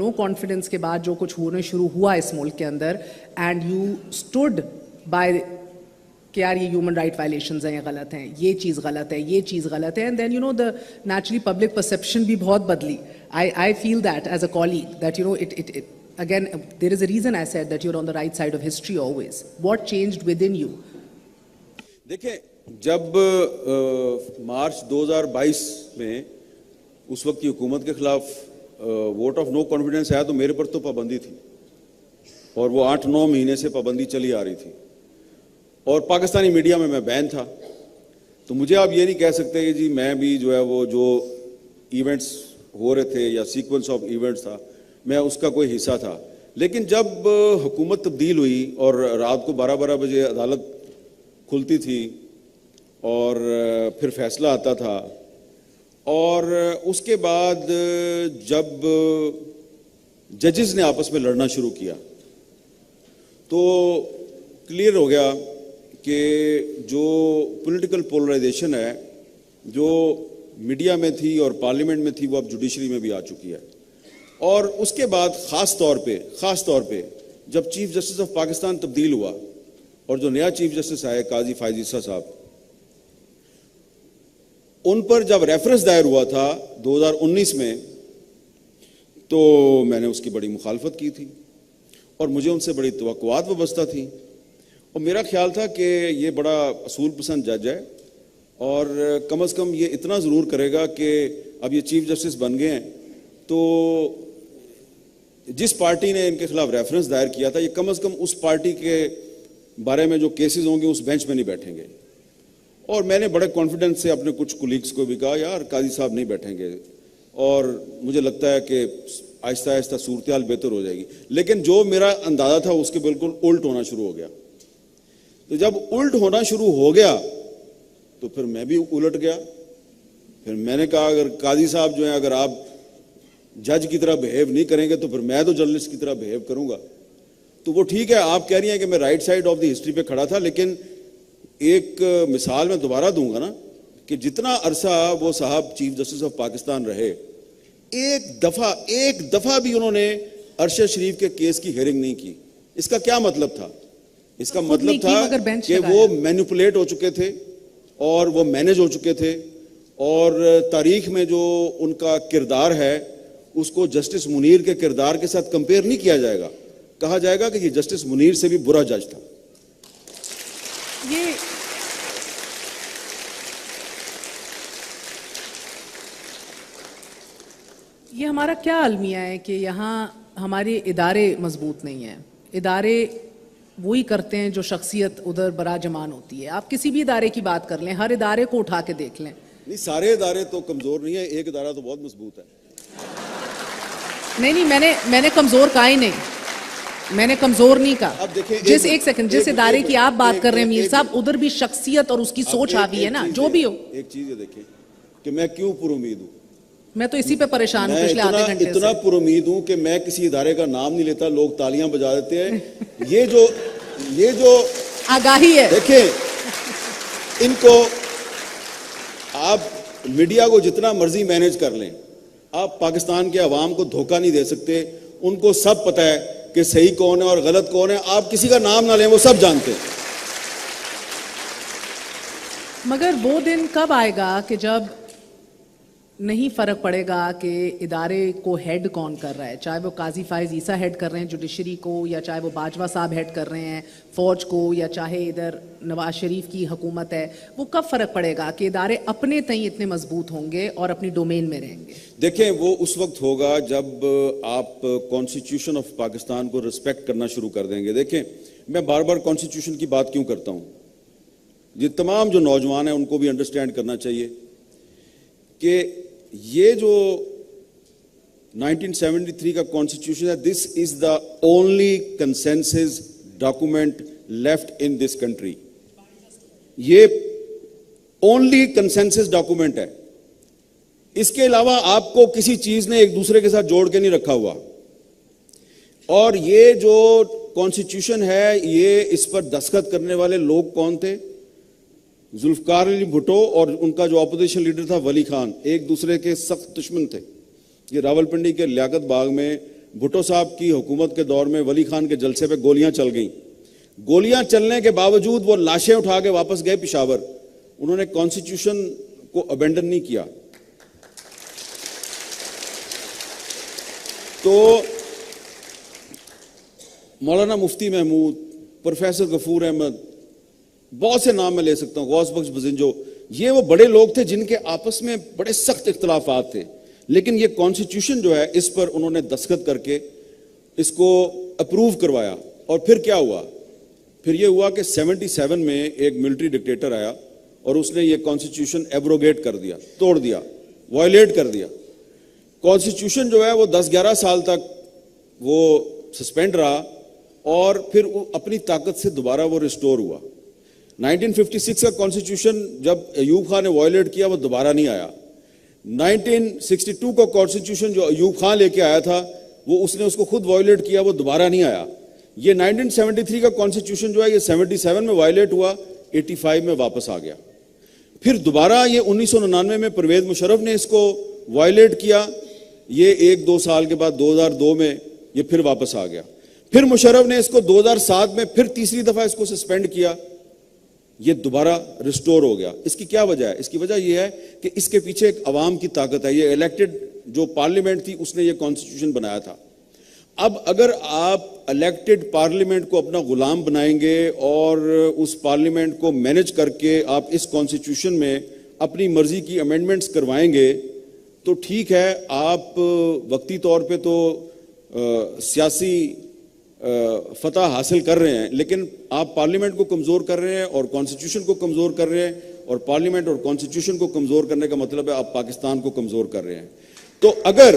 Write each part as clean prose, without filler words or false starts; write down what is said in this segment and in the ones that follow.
No confidence کے بعد جو کچھ ہونے شروع ہوا اس ملک کے اندر, اینڈ یو اسٹوڈ بائی کہ یار یہ ہیومن رائٹ وائلیشنز ہیں, یہ غلط ہیں, یہ چیز غلط ہے, یہ چیز غلط ہے, and then you know the naturally public perception بھی بہت بدلی. I feel that as a colleague, that you know it again, there is a reason I said that you're on the right side of history always. What changed within you? دیکھیں, جب مارچ 2022 میں اس وقت کی حکومت کے خلاف ووٹ آف نو کانفیڈنس آیا تو میرے پر تو پابندی تھی, اور وہ 8-9 مہینے سے پابندی چلی آ رہی تھی, اور پاکستانی میڈیا میں بین تھا. تو مجھے آپ یہ نہیں کہہ سکتے کہ جی میں بھی جو ہے وہ جو ایونٹس ہو رہے تھے یا سیکوینس آف ایونٹس تھا میں اس کا کوئی حصہ تھا. لیکن جب حکومت تبدیل ہوئی اور رات کو 12 بجے عدالت کھلتی تھی اور پھر فیصلہ آتا تھا, اور اس کے بعد جب ججز نے آپس میں لڑنا شروع کیا تو کلیئر ہو گیا کہ جو پولیٹیکل پولرائزیشن ہے جو میڈیا میں تھی اور پارلیمنٹ میں تھی وہ اب جوڈیشری میں بھی آ چکی ہے. اور اس کے بعد خاص طور پہ جب چیف جسٹس آف پاکستان تبدیل ہوا اور جو نیا چیف جسٹس آئے قاضی فائز عیسیٰ صاحب, ان پر جب ریفرنس دائر ہوا تھا 2019 میں تو میں نے اس کی بڑی مخالفت کی تھی اور مجھے ان سے بڑی توقعات وابستہ تھیں, اور میرا خیال تھا کہ یہ بڑا اصول پسند جج ہے اور کم از کم یہ اتنا ضرور کرے گا کہ اب یہ چیف جسٹس بن گئے ہیں تو جس پارٹی نے ان کے خلاف ریفرنس دائر کیا تھا یہ کم از کم اس پارٹی کے بارے میں جو کیسز ہوں گے اس بینچ میں نہیں بیٹھیں گے. اور میں نے بڑے کانفیڈنس سے اپنے کچھ کولیگس کو بھی کہا یار قاضی صاحب نہیں بیٹھیں گے, اور مجھے لگتا ہے کہ آہستہ آہستہ صورتحال بہتر ہو جائے گی. لیکن جو میرا اندازہ تھا اس کے بالکل الٹ ہونا شروع ہو گیا. تو جب الٹ ہونا شروع ہو گیا تو پھر میں بھی الٹ گیا. پھر میں نے کہا اگر قاضی صاحب جو ہیں اگر آپ جج کی طرح بہیو نہیں کریں گے تو پھر میں تو جرنلسٹ کی طرح بہیو کروں گا. تو وہ ٹھیک ہے آپ کہہ رہی ہیں کہ میں right side of the history پہ کھڑا تھا, لیکن ایک مثال میں دوبارہ دوں گا نا کہ جتنا عرصہ وہ صاحب چیف جسٹس آف پاکستان رہے ایک دفعہ بھی انہوں نے ارشد شریف کے کیس کی ہیئرنگ نہیں کی. اس کا کیا مطلب تھا؟ اس کا مطلب تھا کہ وہ مینیپولیٹ ہو چکے تھے اور وہ مینیج ہو چکے تھے, اور تاریخ میں جو ان کا کردار ہے اس کو جسٹس منیر کے کردار کے ساتھ کمپیئر نہیں کیا جائے گا. کہا جائے گا کہ یہ جسٹس منیر سے بھی برا جج تھا. یہ ہمارا کیا المیہ ہے کہ یہاں ہمارے ادارے مضبوط نہیں ہیں. ادارے وہی کرتے ہیں جو شخصیت ادھر برا جمان ہوتی ہے. آپ کسی بھی ادارے کی بات کر لیں, ہر ادارے کو اٹھا کے دیکھ لیں. نہیں, سارے ادارے تو کمزور نہیں ہیں, ایک ادارہ تو بہت مضبوط ہے. نہیں, میں نے کمزور کہا ہی نہیں, میں نے کمزور نہیں کہا. جس ایک سیکنڈ جس ادارے کی آپ بات کر رہے ہیں میر صاحب, ادھر بھی شخصیت اور اس کی سوچ حاوی ہے نا, جو بھی ہو. ایک چیز یہ دیکھیں کہ میں کیوں پر امید ہوں. میں تو اسی پہ پریشان ہوں پچھلے آدھے گھنٹے سے. اتنا پر امید ہوں کہ میں کسی ادارے کا نام نہیں لیتا, لوگ تالیاں بجا دیتے ہیں. یہ جو آگاہی ہے, دیکھیں ان کو آپ میڈیا کو جتنا مرضی مینیج کر لیں, آپ پاکستان کے عوام کو دھوکہ نہیں دے سکتے. ان کو سب پتہ ہے کہ صحیح کون ہے اور غلط کون ہے. آپ کسی کا نام نہ لیں, وہ سب جانتے ہیں. مگر وہ دن کب آئے گا کہ جب نہیں فرق پڑے گا کہ ادارے کو ہیڈ کون کر رہا ہے, چاہے وہ قاضی فائز عیسیٰ ہیڈ کر رہے ہیں جوڈیشری کو, یا چاہے وہ باجوہ صاحب ہیڈ کر رہے ہیں فوج کو, یا چاہے ادھر نواز شریف کی حکومت ہے. وہ کب فرق پڑے گا کہ ادارے اپنے تئیں اتنے مضبوط ہوں گے اور اپنی ڈومین میں رہیں گے؟ دیکھیں وہ اس وقت ہوگا جب آپ کانسٹیٹیوشن آف پاکستان کو رسپیکٹ کرنا شروع کر دیں گے. دیکھیں میں بار بار کانسٹیٹیوشن کی بات کیوں کرتا ہوں, یہ تمام جو نوجوان ہیں ان کو بھی انڈرسٹینڈ کرنا چاہیے کہ یہ جو 1973 کا کانسٹیٹیوشن ہے, this is the only consensus document left in this country. یہ اونلی کنسنسس ڈاکومنٹ ہے. اس کے علاوہ آپ کو کسی چیز نے ایک دوسرے کے ساتھ جوڑ کے نہیں رکھا ہوا. اور یہ جو کانسٹیٹیوشن ہے یہ اس پر دستخط کرنے والے لوگ کون تھے؟ ذوالفقار علی بھٹو اور ان کا جو اپوزیشن لیڈر تھا ولی خان, ایک دوسرے کے سخت دشمن تھے. یہ راولپنڈی کے لیاقت باغ میں بھٹو صاحب کی حکومت کے دور میں ولی خان کے جلسے پہ گولیاں چل گئیں. گولیاں چلنے کے باوجود وہ لاشیں اٹھا کے واپس گئے پشاور. انہوں نے کانسٹیٹیوشن کو ابینڈن نہیں کیا. تو مولانا مفتی محمود, پروفیسر غفور احمد, بہت سے نام میں لے سکتا ہوں, غوث بخش بزنجو, یہ وہ بڑے لوگ تھے جن کے آپس میں بڑے سخت اختلافات تھے, لیکن یہ کانسٹیٹیوشن جو ہے اس پر انہوں نے دستخط کر کے اس کو اپروو کروایا. اور پھر کیا ہوا؟ پھر یہ ہوا کہ 77 میں ایک ملٹری ڈکٹیٹر آیا اور اس نے یہ کانسٹیٹیوشن ایبروگیٹ کر دیا, توڑ دیا, وائلیٹ کر دیا. کانسٹیٹیوشن جو ہے وہ 10-11 سال تک وہ سسپینڈ رہا اور پھر اپنی طاقت سے دوبارہ وہ ریسٹور ہوا. 1956 کا کانسٹیٹیوشن جب ایوب خان نے وائلیٹ کیا وہ دوبارہ نہیں آیا. 1962 کا کانسٹیٹیوشن جو ایوب خان لے کے آیا تھا وہ اس نے اس کو خود وائلیٹ کیا, وہ دوبارہ نہیں آیا. یہ 1973 کا کانسٹیٹیوشن جو ہے یہ 77 میں وائلیٹ ہوا, 85 میں واپس آ گیا. پھر دوبارہ یہ 1999 میں پرویز مشرف نے اس کو وائلیٹ کیا, یہ 1-2 سال کے بعد 2002 میں یہ پھر واپس آ گیا. پھر مشرف نے اس کو 2007 میں پھر تیسری دفعہ اس کو سسپینڈ کیا, یہ دوبارہ ریسٹور ہو گیا. اس کی کیا وجہ ہے؟ اس کی وجہ یہ ہے کہ اس کے پیچھے ایک عوام کی طاقت ہے. یہ الیکٹڈ جو پارلیمنٹ تھی اس نے یہ کانسٹیٹیوشن بنایا تھا. اب اگر آپ الیکٹڈ پارلیمنٹ کو اپنا غلام بنائیں گے اور اس پارلیمنٹ کو مینج کر کے آپ اس کانسٹیٹیوشن میں اپنی مرضی کی امینڈمنٹس کروائیں گے تو ٹھیک ہے, آپ وقتی طور پہ تو سیاسی فتح حاصل کر رہے ہیں, لیکن آپ پارلیمنٹ کو کمزور کر رہے ہیں اور کانسٹیٹیوشن کو کمزور کر رہے ہیں, اور پارلیمنٹ اور کانسٹیٹیوشن کو کمزور کرنے کا مطلب ہے آپ پاکستان کو کمزور کر رہے ہیں. تو اگر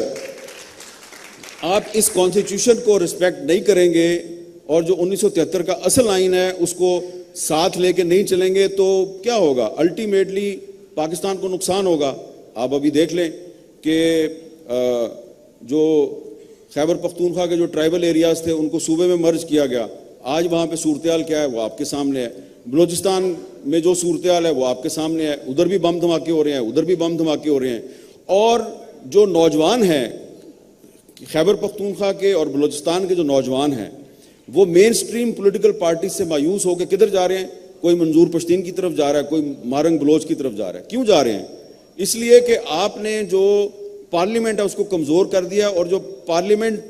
آپ اس کانسٹیٹیوشن کو رسپیکٹ نہیں کریں گے اور جو 1973 کا اصل آئین ہے اس کو ساتھ لے کے نہیں چلیں گے تو کیا ہوگا؟ الٹیمیٹلی پاکستان کو نقصان ہوگا. آپ ابھی دیکھ لیں کہ جو خیبر پختونخوا کے جو ٹرائبل ایریاز تھے ان کو صوبے میں مرج کیا گیا, آج وہاں پہ صورتحال کیا ہے وہ آپ کے سامنے ہے. بلوچستان میں جو صورتحال ہے وہ آپ کے سامنے ہے, ادھر بھی بم دھماکے ہو رہے ہیں, ادھر بھی بم دھماکے ہو رہے ہیں. اور جو نوجوان ہیں خیبر پختونخوا کے اور بلوچستان کے جو نوجوان ہیں وہ مین سٹریم پولیٹیکل پارٹی سے مایوس ہو کے کدھر جا رہے ہیں؟ کوئی منظور پشتین کی طرف جا رہا ہے, کوئی مارنگ بلوچ کی طرف جا رہا ہے. کیوں جا رہے ہیں؟ اس لیے کہ آپ نے جو پارلیمنٹ ہے اس کو کمزور کر دیا, اور جو پارلیمنٹ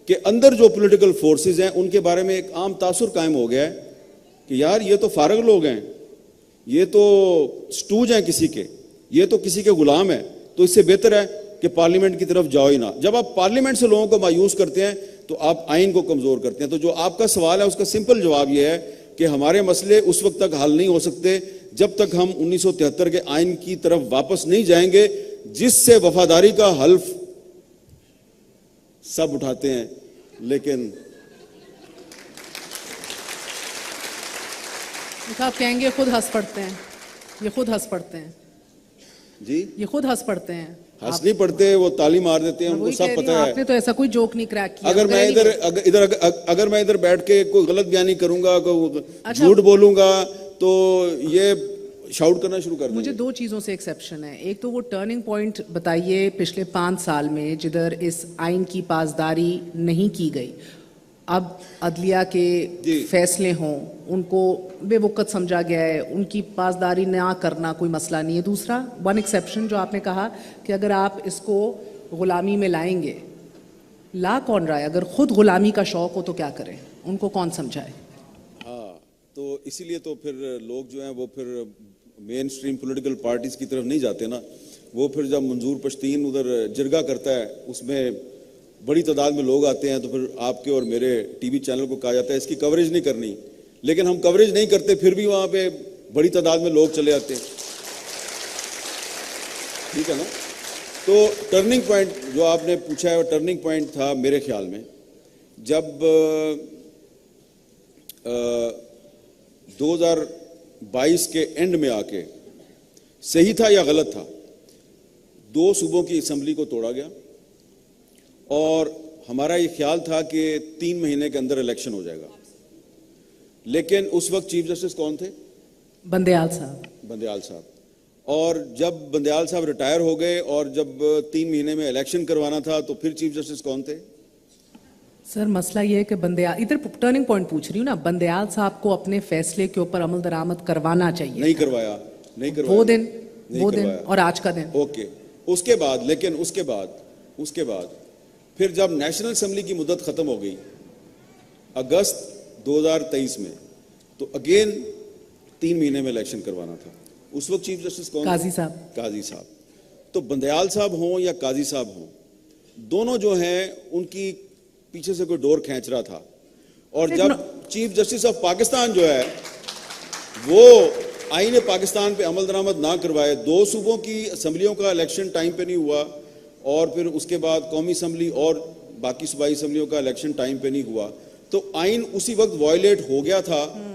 کے اندر جو پولیٹیکل فورسز ہیں ان کے بارے میں ایک عام تاثر قائم ہو گیا ہے کہ یار یہ تو فارغ لوگ ہیں, یہ تو سٹوج ہیں کسی کے, یہ تو کسی کے غلام ہیں, تو اس سے بہتر ہے کہ پارلیمنٹ کی طرف جاؤ ہی نہ. جب آپ پارلیمنٹ سے لوگوں کو مایوس کرتے ہیں تو آپ آئین کو کمزور کرتے ہیں. تو جو آپ کا سوال ہے اس کا سمپل جواب یہ ہے کہ ہمارے مسئلے اس وقت تک حل نہیں ہو سکتے جب تک ہم 1973 کے آئین کی طرف واپس نہیں جائیں گے, جس سے وفاداری کا حلف سب اٹھاتے ہیں لیکن آپ کہیں گے خود ہنس پڑتے ہیں, یہ خود ہنس پڑتے ہیں جی, یہ خود ہنس پڑتے ہیں. ہنس نہیں پڑتے, وہ تالی مار دیتے ہیں, ان کو سب پتہ ہے. آپ نے تو ایسا کوئی جوک نہیں کریک کیا. اگر میں ادھر بیٹھ کے کوئی غلط بیانی کروں گا, جھوٹ بولوں گا تو یہ شاؤٹ کرنا شروع کر دیں. مجھے 2 چیزوں سے ایکسیپشن ہے. ایک تو وہ ٹرننگ پوائنٹ بتائیے پچھلے 5 سال میں جدھر اس آئین کی پاسداری نہیں کی گئی, اب عدلیہ کے فیصلے ہوں ان کو بے وقت سمجھا گیا ہے, ان کی پاسداری نہ کرنا کوئی مسئلہ نہیں ہے. دوسرا 1 ایکسیپشن جو آپ نے کہا کہ اگر آپ اس کو غلامی میں لائیں گے, لا کون رہا ہے؟ اگر خود غلامی کا شوق ہو تو کیا کریں, ان کو کون سمجھائے؟ ہاں, تو اسی لیے تو پھر لوگ جو ہیں وہ پھر مین سٹریم پولیٹیکل پارٹیز کی طرف نہیں جاتے نا. وہ پھر جب منظور پشتین ادھر جرگہ کرتا ہے اس میں بڑی تعداد میں لوگ آتے ہیں تو پھر آپ کے اور میرے ٹی وی چینل کو کہا جاتا ہے اس کی کوریج نہیں کرنی, لیکن ہم کوریج نہیں کرتے پھر بھی وہاں پہ بڑی تعداد میں لوگ چلے آتے ہیں. ٹھیک ہے نا. تو ٹرننگ پوائنٹ جو آپ نے پوچھا ہے وہ ٹرننگ پوائنٹ تھا میرے خیال میں جب 2022 کے اینڈ میں آ کے, صحیح تھا یا غلط تھا, 2 صوبوں کی اسمبلی کو توڑا گیا اور ہمارا یہ خیال تھا کہ 3 مہینے کے اندر الیکشن ہو جائے گا. لیکن اس وقت چیف جسٹس کون تھے؟ بندیال صاحب. بندیال صاحب. اور جب بندیال صاحب ریٹائر ہو گئے اور جب 3 مہینے میں الیکشن کروانا تھا تو پھر چیف جسٹس کون تھے؟ سر مسئلہ یہ ہے کہ بندیال ادھر ٹرننگ پوائنٹ پوچھ رہی ہوں نا, بندیال صاحب کو اپنے فیصلے کے اوپر عمل درآمد کروانا چاہیے. نہیں کروایا, نہیں کروایا وہ دن اور آج کا دن. اوکے, اس کے بعد لیکن اس کے بعد پھر جب نیشنل اسمبلی کی مدت ختم ہو گئی اگست 2023 میں, تو اگین 3 مہینے میں الیکشن کروانا تھا. اس وقت چیف جسٹس کون؟ قاضی صاحب. قاضی صاحب. تو بندیال صاحب ہوں یا قاضی صاحب ہوں, دونوں جو ہیں ان کی پیچھے سے کوئی ڈور کھینچ رہا تھا. اور جب چیف جسٹس آف پاکستان جو ہے وہ آئین پاکستان پہ عمل درآمد نہ کروائے, 2 صوبوں کی اسمبلیوں کا الیکشن ٹائم پہ نہیں ہوا, اور پھر اس کے بعد قومی اسمبلی اور باقی صوبائی اسمبلیوں کا الیکشن ٹائم پہ نہیں ہوا, تو آئین اسی وقت وائلیٹ ہو گیا تھا